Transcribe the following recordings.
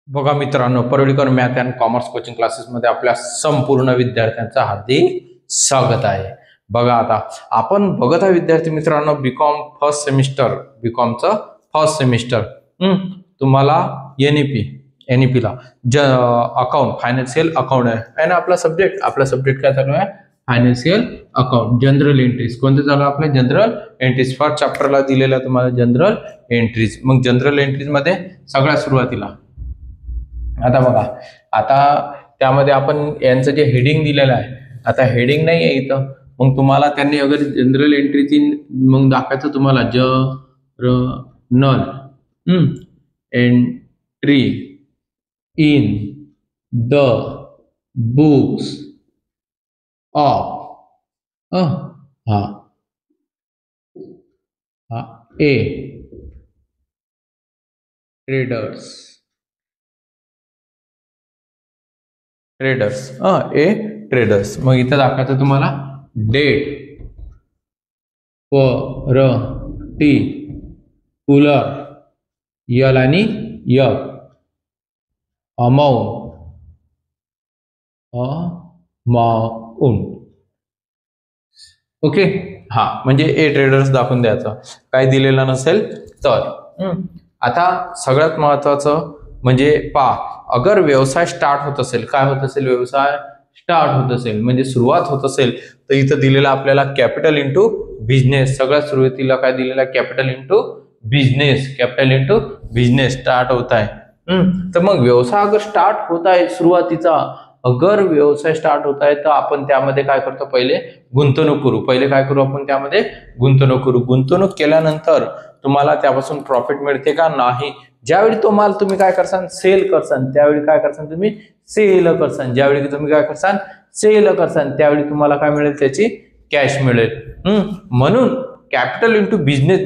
बघा मित्रांनो, Parlikar math and commerce coaching क्लासेसमध्ये आपल्या संपूर्ण विद्यार्थ्यांचं हार्दिक स्वागत आहे. बघा आता आपण बघत आहे विद्यार्थी मित्रांनो, बीकॉम फर्स्ट सेमिस्टर, बीकॉमचं फर्स्ट सेमिस्टर. तुम्हाला एनईपी ला अकाउंट फायनान्शियल अकाउंट आहे ना आपला सब्जेक्ट काय चालू आहे? Financial account, general entries. कोणते चालू आहे आपले? General entries. फर्स्ट चॅप्टरला दिलेला तुम्हाला जनरल एंट्रीज. मग जनरल एंट्रीज मध्ये सगळ्यात सुरुवातीला आता बघा, आता त्यामध्ये आपण यांचं जे हेडिंग दिलेलं आहे, आता हेडिंग नाही आहे इथं, मग तुम्हाला त्यांनी अगर जनरल एंट्रीची मग दाखवायचं तुम्हाला entry in the books of A traders मग इथं दाखवायचं तुम्हाला डेट पर्टिक्युलर यल आणि यक अमाऊंट ओके. म्हणजे ए ट्रेडर्स दाखवून द्यायचं, काय दिलेलं नसेल तर. आता सगळ्यात महत्वाचं म्हणजे अगर व्यवसाय स्टार्ट होत असेल, काय होत असेल? व्यवसाय स्टार्ट होत असेल म्हणजे सुरुवात होत असेल, तर इथं दिलेला आपल्याला कॅपिटल इंटू बिझनेस. सगळ्यात सुरुवातीला काय दिलेला? कॅपिटल इंटू बिझनेस स्टार्ट होत आहे. तर मग व्यवसाय अगर स्टार्ट होत आहे, सुरुवातीचा अगर व्यवसाय स्टार्ट होत आहे, तर आपण त्यामध्ये काय करतो? पहिले गुंतवणूक करू. त्यामध्ये गुंतवणूक करू. गुंतवणूक केल्यानंतर तुम्हाला त्यापासून प्रॉफिट मिळते का? नाही. ज्यावेळी तो माल तुम्ही काय करसान? सेल करसान. त्यावेळी काय करसान? तुम्ही सेल करसान. ज्यावेळी तुम्ही काय करसान? सेल करसान. त्यावेळी तुम्हाला काय मिळेल? त्याची कॅश मिळेल. म्हणून कॅपिटल इंटू बिझनेस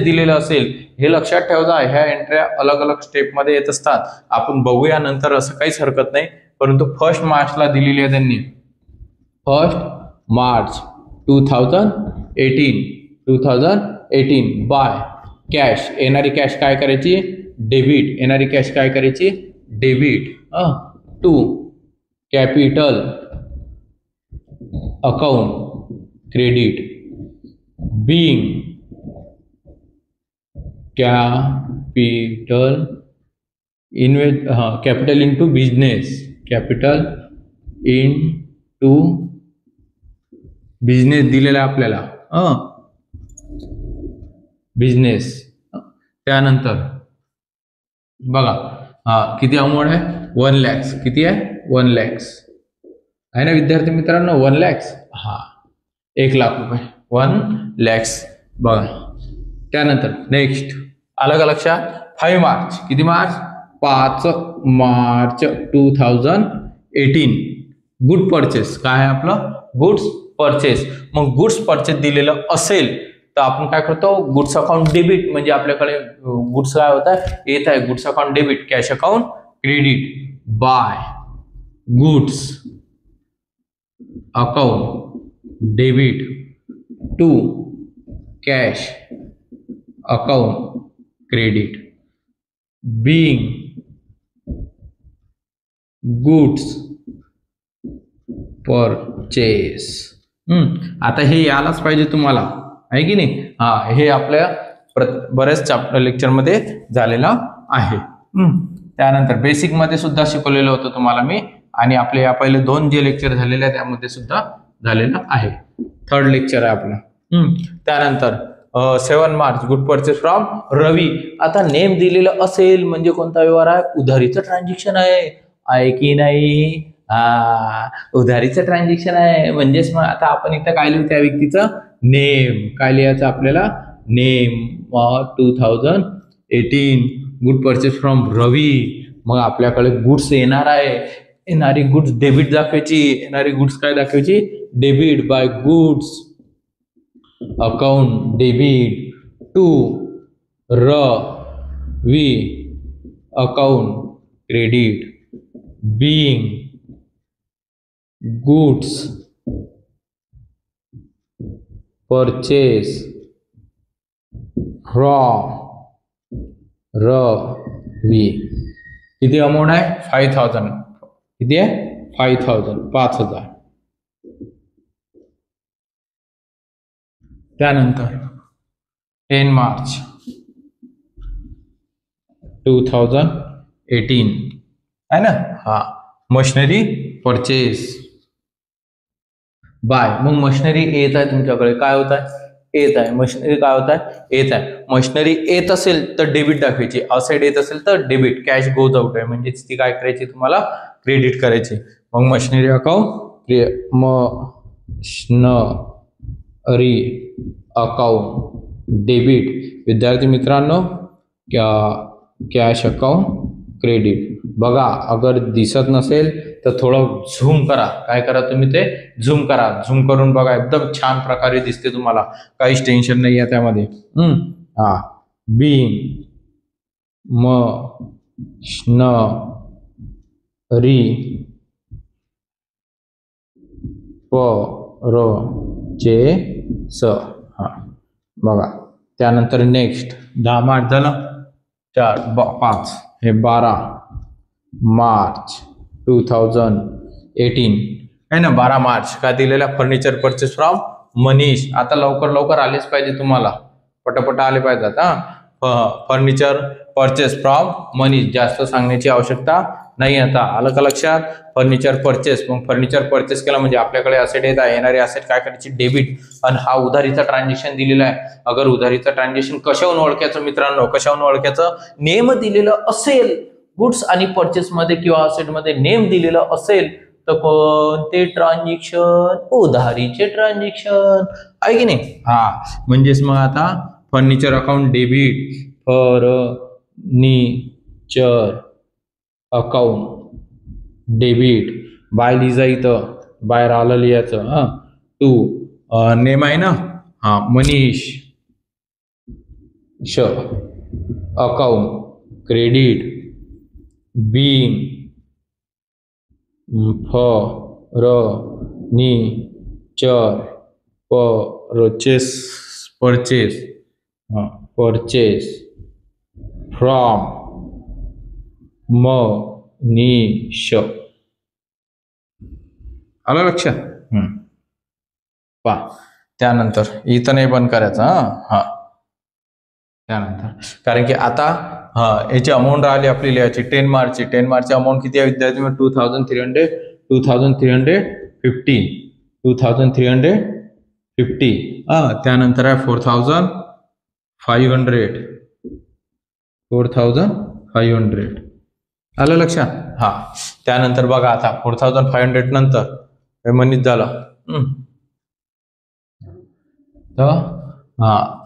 दिलेलं असेल, हे लक्षात ठेवा. ह्या एंट्र्या अलग अलग स्टेप मध्ये येत असतात. आपण बघूया नंतर, असं काहीच हरकत नाही. परंतु 1 मार्चला दिलेली आहे त्यांनी. 1 मार्च 2018 बाय कॅश. येणारी कॅश काय करायची? Debit to capital account credit being capital into business दिलेला आपल्याला. बिझनेस. त्यानंतर बघा, किती अमाऊंट आहे? 1 लाख. किती आहे? 1 लाख आहे ना विद्यार्थी मित्रांनो? 1 लाख. 1 लाख रुपये, 1 लाख. बघा त्यानंतर नेक्स्ट आलं का लक्षात? 5 मार्च. किती मार्च? 5 March 2018 good purchase. काय आहे आपलं? Goods purchase. मग गुड्स परचेस दिलेलं असेल तर आपण काय करतो? Goods account debit. म्हणजे आपल्याकडे गुड्स काय होत आहे? येत आहे goods account debit, cash account credit. By goods account debit to cash account credit being goods purchase. आता हे यायलाच पाहिजे तुम्हाला, आहे की नाही? हे आपल्या बऱ्याच लेक्चर मध्ये झालेलं आहे. त्यानंतर बेसिक मध्ये सुद्धा शिकवलेलं होतं तुम्हाला मी, आणि आपले या पहिले 2 जे लेक्चर झालेले आहे त्यामध्ये सुद्धा झालेलं आहे. 3rd लेक्चर आहे आपलं. त्यानंतर 7 मार्च गुड परचेस फ्रॉम रवी. आता नेम दिलेलं असेल म्हणजे कोणता व्यवहार आहे? उधारीचं ट्रान्झॅक्शन आहे की नाही? उधारीचं ट्रान्झॅक्शन आहे. म्हणजेच मग आता आपण इथं काय लिहू? त्या व्यक्तीचं नेम. काय लिहायचं आपल्याला? नेम 2018 गुड परचेस फ्रॉम रवी. मग आपल्याकडे गुड्स येणार आहे. येणारी गुड्स डेबिट दाखवायची. येणारी गुड्स काय दाखवायची? Debit by goods account debit to Ravi account credit being goods purchase from V किती अमाऊंट आहे 5000 किती आहे 5000 त्यानंतर 10 मार्च 2018 आहे ना हा मशिनरी परचेस बाय मग मशिनरी येत आहे तुमच्याकडे काय होत आहे येत आहे मशिनरी काय होत आहे येत आहे मशिनरी येत असेल तर डेबिट दाखवायची असाइड येत असेल तर डेबिट कॅश गोज आउट आहे म्हणजे ती काय करायची तुम्हाला क्रेडिट करायची मग machinery account machinery account debit विद्यार्थी मित्रांनो कॅश अकाउंट क्रेडिट बघा अगर दिसत नसेल तर थोडं झूम करा काय करा तुम्ही ते झूम करा झूम करून बघा एकदम छान प्रकारे दिसते तुम्हाला काहीच टेन्शन नाही आहे त्यामध्ये हा बीइंग मशिनरी परचेस हा बघा त्यानंतर नेक्स्ट 10 मार्च झालं 5 हे 12 मार्च 2018 आहे ना 12 मार्च काय दिलेला फर्निचर परचेस फ्रॉम मनीष आता लवकर आलेच पाहिजे तुम्हाला पटापट आले पाहिजेत हा फर्निचर परचेस फ्रॉम मनीष जास्त सांगण्याची आवश्यकता नाही आता आलं का लक्षात फर्निचर परचेस मग फर्निचर परचेस केला म्हणजे आपल्याकडे असेट येत आहे येणारे असेट काय करायची डेबिट आणि हा उधारीचा ट्रान्झॅक्शन दिलेला आहे अगर उधारीचा ट्रान्झॅक्शन कशाहून ओळखायचं मित्रांनो कशाहून ओळखायचं नेम दिलेलं असेल गुड्स आणि परचेस मध्ये किंवा असेट मध्ये नेम दिलेलं असेल तर कोणते ट्रान्झॅक्शन उधारीचे ट्रान्झॅक्शन आहे की नाही हा म्हणजेच मग आता furniture account debit furniture account debit by लिहिजा इथं बाहेर आलं लिहायचं हा टू नेम आहे ना हा Manish account credit being furniture purchase from Manish आलं लक्षात पा त्यानंतर इथं नाही बंद करायचं हा त्यानंतर कारण की आता याची अमाऊंट राहिली आपली लिहायची 10 मार्चची 10 मार्चची अमाऊंट किती आहे विद्यार्थी 2350 त्यानंतर आहे 4500 आलं लक्षात हा त्यानंतर बघा आता 4500 नंतर मनीत झालं तर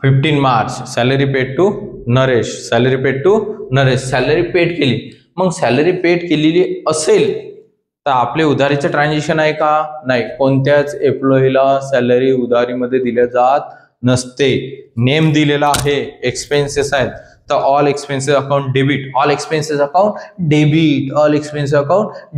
15 March salary paid to Naresh salary paid केली मग सॅलरी पेड केलेली असेल तर आपले उधारीचे ट्रान्झॅक्शन आहे का नाही कोणत्याच एम्प्लॉईला सॅलरी उधारीमध्ये दिल्या जात नसते नेम दिलेला आहे एक्सपेन्सेस आहेत तर ऑल एक्सपेन्सेस अकाउंट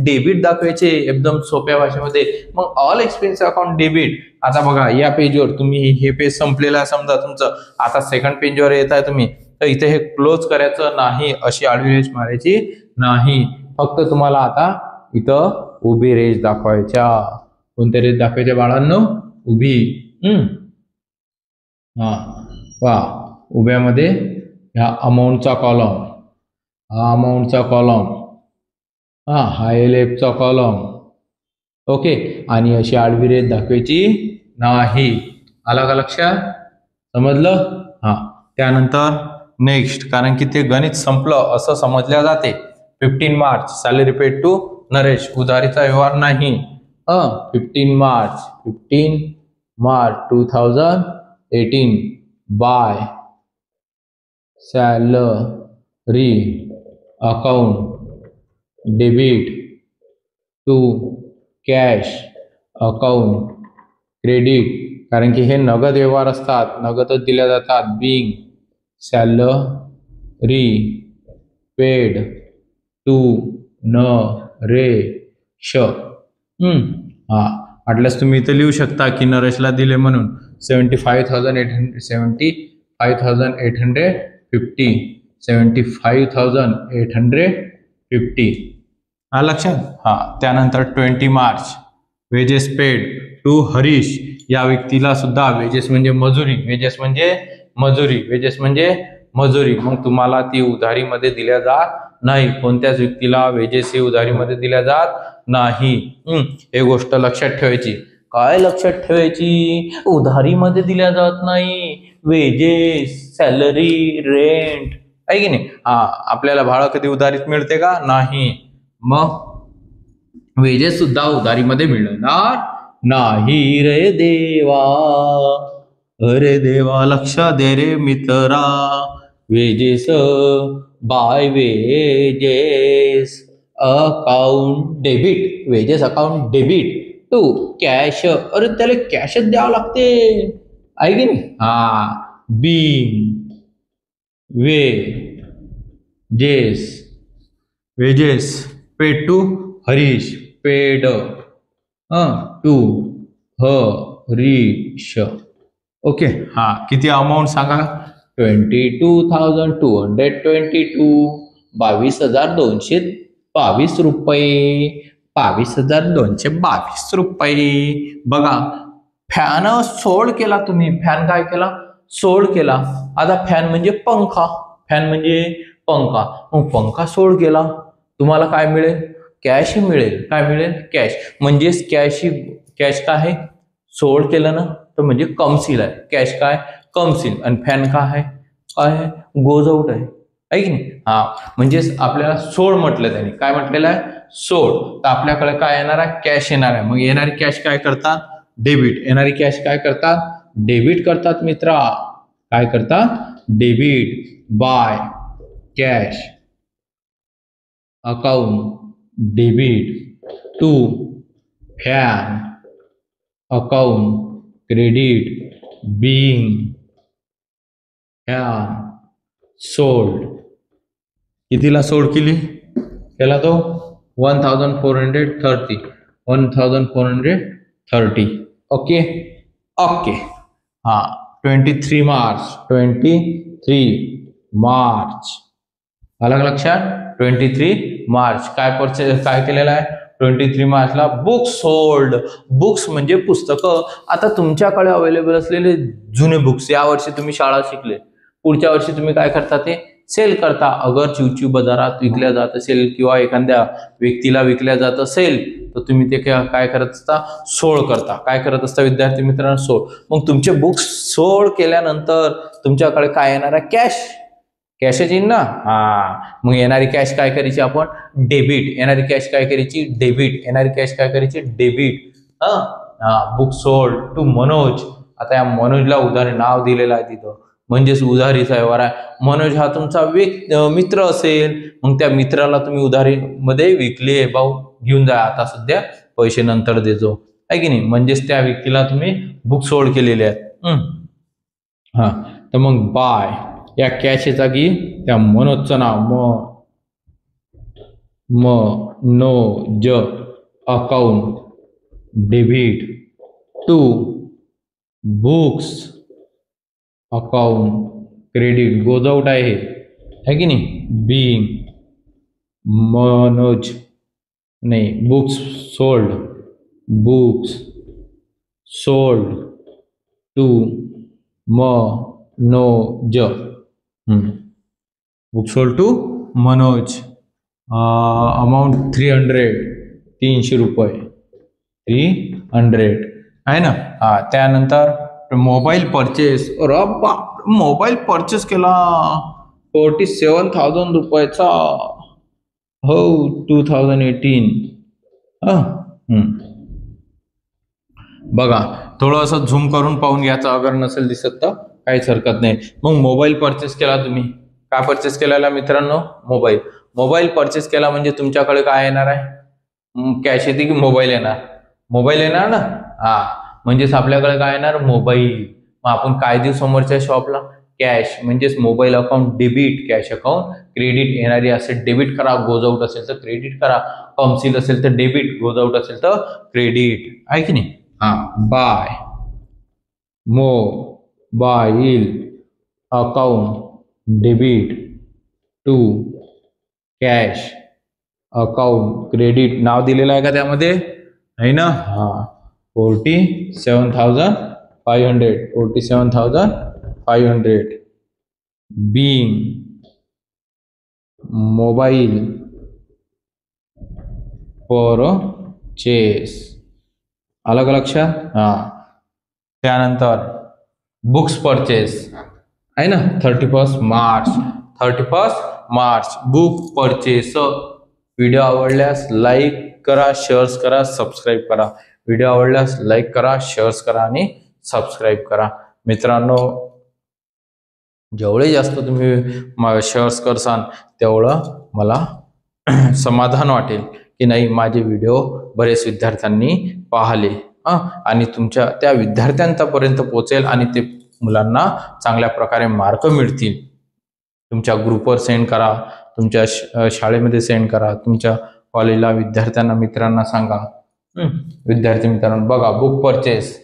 डेबिट दाखवायचे एकदम सोप्या भाषेमध्ये मग ऑल एक्सपेन्सेस अकाउंट डेबिट आता बघा या पेजवर तुम्ही हे पेज संपलेलं आहे समजा तुमचं आता सेकंड पेजवर येत आहे तुम्ही तर इथे हे क्लोज करायचं नाही अशी आडवी रेष मारायची नाही फक्त तुम्हाला आता इथं उभी रेष दाखवायच्या कोणत्या रेष दाखवायच्या बाळांनो उभी उभ्यामध्ये ह्या अमाऊंटचा कॉलम हा एलएफचा कॉलम ओके आणि अशी आडवी रेष दाखवायची नाही आला का लक्षात समजलं हा त्यानंतर नेक्स्ट कारण की ते गणित संपलं असं समजल्या जाते 15 March salary paid to Naresh उधारीचा व्यवहार नाही 15 March 2018 by salary account debit to cash account credit कारण की हे नगद व्यवहार असतात नगदच दिल्या जातात being salary paid to Naresh वाटल्यास तुम्ही इथे लिहू शकता की नरेशला दिले म्हणून 75,850 75,850. हा लक्षात. हा त्यानंतर 20 March wages paid to Harish, या व्यक्तीला सुद्धा वेजेस म्हणजे मजुरी, वेजेस म्हणजे मजुरी, वेजेस म्हणजे मजुरी, मग तुम्हाला ती उधारीमध्ये दिल्या जात नाही. कोणत्याच व्यक्तीला वेजेस ही उधारीमध्ये दिल्या जात नाही. हे गोष्ट लक्षात ठेवायची. काय लक्षात ठेवायची? उधारीमध्ये दिल्या जात नाही. वेजेस, सॅलरी, रेंट, आहे की नाही. हा आपल्याला भाडं कधी उधारीत मिळते का? नाही. मग वेजेस सुद्धा उधारीमध्ये मिळणार नाही रे देवा. अरे देवा लक्ष दे रे मित्रा. Wages by wages account debit, wages account debit to cash. अरे त्याला कॅशच द्यावं लागते, आहे की नाही. हा being wages paid to Harish, paid to Harish. Okay. हा किती अमाऊंट सांगा? 22,222, 22,222 रुपये, 22,222 रुपये. बघा, फॅन सोल्ड केला तुम्ही. फॅन काय केला? सोल्ड केला. आता फॅन म्हणजे पंखा, फॅन म्हणजे पंखा. मग पंखा सोल्ड केला, तुम्हाला काय मिळेल? कॅश मिळेल. काय मिळेल? कॅश. म्हणजेच कॅश काय आहे? सोल्ड केलं ना, तर म्हणजे कमसील आहे. कॅश काय? कमसील. आणि फॅन काय आहे? काय आहे? गोज आउट आहे, आहे की नाही. हा म्हणजेच आपल्याला सोड म्हटलं त्यांनी. काय म्हटलेलं आहे? सोड. तर आपल्याकडे काय येणार आहे? कॅश येणार आहे. मग येणारी कॅश काय करतात? डेबिट. येणारी कॅश काय करतात? डेबिट करतात मित्रा. काय करतात? Debit by cash account debit to fan account credit being fan sold. कितीला सोल्ड केली? केला तो 1,430. 1,430. ओके. ओके. हा 23 मार्च अलग लक्षात. 23 मार्च काय परचेस काय केलेलं आहे? 23 मार्चला बुक्स सोल्ड. बुक्स म्हणजे पुस्तकं. आता तुमच्याकडे अवेलेबल असलेले जुने बुक्स, या वर्षी तुम्ही शाळा शिकले, पुढच्या वर्षी तुम्ही काय करता? ते सेल करता. अगर चिवचिव बाजारात विकल्या जात असेल किंवा एखाद्या व्यक्तीला विकल्या जात असेल, तर तुम्ही ते काय करत असता? सोल्ड करता. काय करत असता विद्यार्थी मित्रांनो? सोल्ड. मग तुमचे बुक्स सोल्ड केल्यानंतर तुमच्याकडे काय येणार आहे? कॅश. कॅशच येईल ना. हा मग येणारी कॅश काय करायची आपण? डेबिट. येणारी कॅश काय करायची? डेबिट. येणारी कॅश काय करायची? Debit. Book sold to Manoj. आता या मनोजला उधारी नाव दिलेलं आहे तिथं, म्हणजेच उधारीचा व्यवहार आहे. मनोज हा तुमचा मित्र असेल, मग त्या मित्राला तुम्ही उधारीमध्ये विकले. भाऊ घेऊन जा, आता सध्या पैसे नंतर देतो, आहे की नाही. म्हणजेच त्या व्यक्तीला तुम्ही बुक सोल्ड केलेले आहेत. हा तर मग बाय या कॅशच्या जागी त्या मनोजचं नाव Manoj account debit to books account credit goes out आहे की नाही. बीइंग मनोज नाही, books sold to Manoj. Book sold to Manoj. Amount 300 रुपये. 300 आहे ना. हा त्यानंतर मोबाईल परचेस. मोबाईल परचेस केला 47,000 रुपयाचा. हो 2018. बघा थोडंसं झूम करून पाहून घ्यायचं, अगर नसेल दिसत तर काहीच हरकत नाही. मग मोबाईल परचेस केला तुम्ही. काय परचेस केलेला मित्रांनो? मोबाईल परचेस केला म्हणजे तुमच्याकडे काय येणार आहे? कॅश येते की मोबाईल येणार? मोबाईल येणार ना. हा म्हणजेच आपल्याकडे काय येणार? मोबाईल. मग आपण काय देऊ समोरच्या शॉपला? कॅश. म्हणजेच mobile account debit, cash account credit. येणारी असेल डेबिट करा, गोज आउट असेल तर क्रेडिट करा, कमसील असेल तर डेबिट, गोज आउट असेल तर क्रेडिट, आहे की नाही. हा by mobile account debit to cash account credit नाव दिलेलं आहे का त्यामध्ये? नाही ना? हा 47,500 47,500 बीइंग मोबाईल परचेस आलं का लक्षात? हा त्यानंतर बुक्स परचेस आहे ना 31 मार्च बुक परचेस. व्हिडिओ आवडल्यास लाईक करा, शेअर्स करा, सबस्क्राईब करा. व्हिडिओ आवडल्यास लाईक करा, शेअर्स करा आणि सबस्क्राईब करा. मित्रांनो जेवढे जास्त तुम्ही शेअर्स करसाल तेवढं मला समाधान वाटेल की नाही माझे व्हिडिओ बरेच विद्यार्थ्यांनी पाहिले आणि तुमच्या त्या विद्यार्थ्यांपर्यंत पोहोचेल आणि ते मुलांना चांगल्या प्रकारे मार्क मिळतील. तुमच्या ग्रुपवर सेंड करा, तुमच्या शाळेमध्ये सेंड करा, तुमच्या कॉलेजला विद्यार्थ्यांना मित्रांना सांगा. विद्यार्थी मित्रांनो बघा बुक परचेस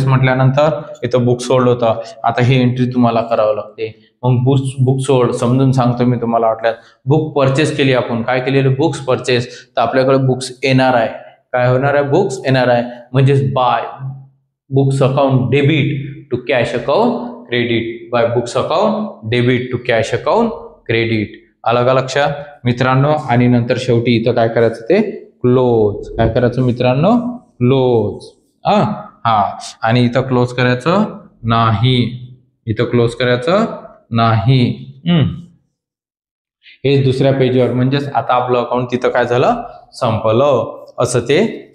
म्हटल्यानंतर इथं बुक सोल्ड होतं. आता ही एंट्री तुम्हाला करावं लागते. मग बुक सोल्ड समजून सांगतो मी तुम्हाला. वाटल्यास बुक परचेस केली आपण, काय केलेलं बुक्स परचेस, तर आपल्याकडे बुक्स येणार आहे. काय होणार आहे? बुक्स येणार आहे म्हणजेच by books account debit to cash account credit. By books account debit to cash account credit. आलं का लक्षात मित्रांनो? आणि नंतर शेवटी इथं काय करायचं ते क्लोज. काय करायचं मित्रांनो? क्लोज. हा आणि इथं क्लोज करायचं नाही. इथं क्लोज करायचं नाही. हे दुसऱ्या पेजवर म्हणजेच आता आपलं अकाउंट तिथं काय झालं? संपलं असं ते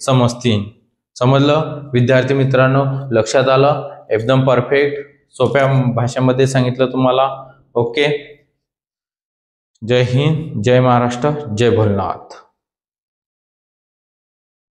समजलं विद्यार्थी मित्रांनो? लक्षात आलं? एकदम परफेक्ट सोप्या भाषेमध्ये सांगितलं तुम्हाला. ओके. जय हिंद, जय महाराष्ट्र, जय भोलेनाथ.